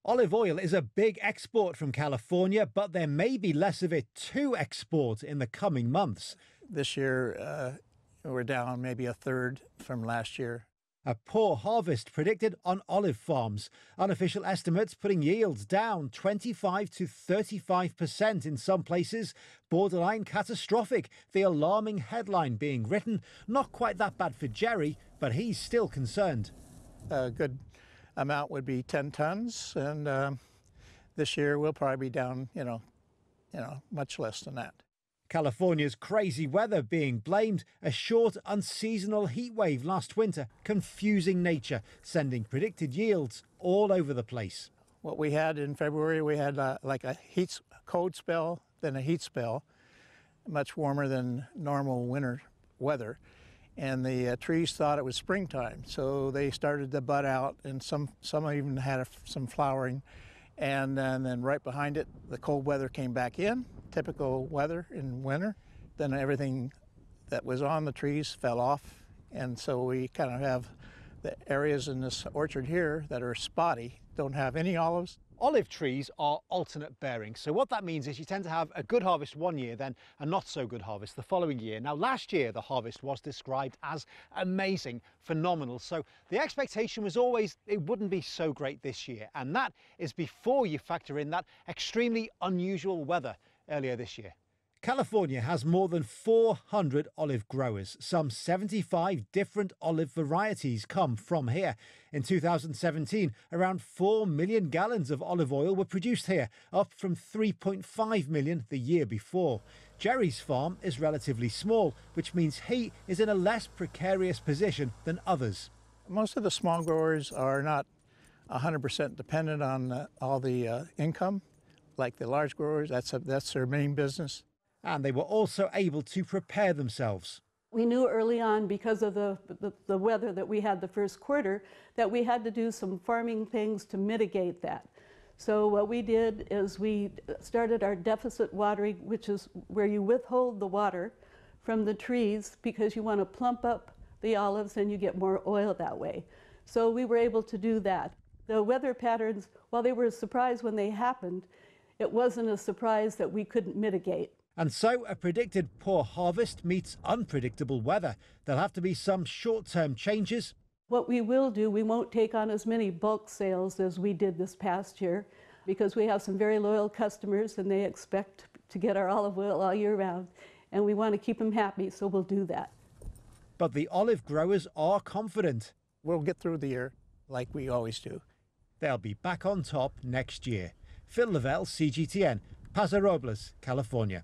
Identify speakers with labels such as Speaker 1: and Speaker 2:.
Speaker 1: Olive oil is a big export from California, but there may be less of it to export in the coming months.
Speaker 2: This year, we're down maybe a third from last year.
Speaker 1: A poor harvest predicted on olive farms. Unofficial estimates putting yields down 25 to 35% in some places. Borderline catastrophic. The alarming headline being written. Not quite that bad for Jerry, but he's still concerned.
Speaker 2: A good amount would be 10 tons, and this year we'll probably be down, much less than that.
Speaker 1: California's crazy weather being blamed. A short, unseasonal heat wave last winter, confusing nature, sending predicted yields all over the place.
Speaker 2: What we had in February, we had like a cold spell, then a heat spell, much warmer than normal winter weather. And the trees thought it was springtime, so they started to bud out, and some even had some flowering. And then right behind it, the cold weather came back in, typical weather in winter. Then everything that was on the trees fell off, and so we kind of have the areas in this orchard here that are spotty, don't have any olives.
Speaker 1: Olive trees are alternate bearing, so what that means is you tend to have a good harvest one year, then a not so good harvest the following year. Now last year the harvest was described as amazing, phenomenal, so the expectation was always it wouldn't be so great this year, and that is before you factor in that extremely unusual weather earlier this year. California has more than 400 olive growers. Some 75 different olive varieties come from here. In 2017, around 4 million gallons of olive oil were produced here, up from 3.5 million the year before. Jerry's farm is relatively small, which means he is in a less precarious position than others.
Speaker 2: Most of the small growers are not 100% dependent on all the income, like the large growers. That's their main business.
Speaker 1: And they were also able to prepare themselves.
Speaker 3: We knew early on, because of the weather that we had the first quarter, that we had to do some farming things to mitigate that. So what we did is we started our deficit watering, which is where you withhold the water from the trees because you want to plump up the olives and you get more oil that way. So we were able to do that. The weather patterns, while they were a surprise when they happened, it wasn't a surprise that we couldn't mitigate.
Speaker 1: And so a predicted poor harvest meets unpredictable weather. There'll have to be some short-term changes.
Speaker 3: What we will do, we won't take on as many bulk sales as we did this past year because we have some very loyal customers and they expect to get our olive oil all year round. And we want to keep them happy, so we'll do that.
Speaker 1: But the olive growers are confident.
Speaker 2: We'll get through the year like we always do.
Speaker 1: They'll be back on top next year. Phil Lavelle, CGTN, Paso Robles, California.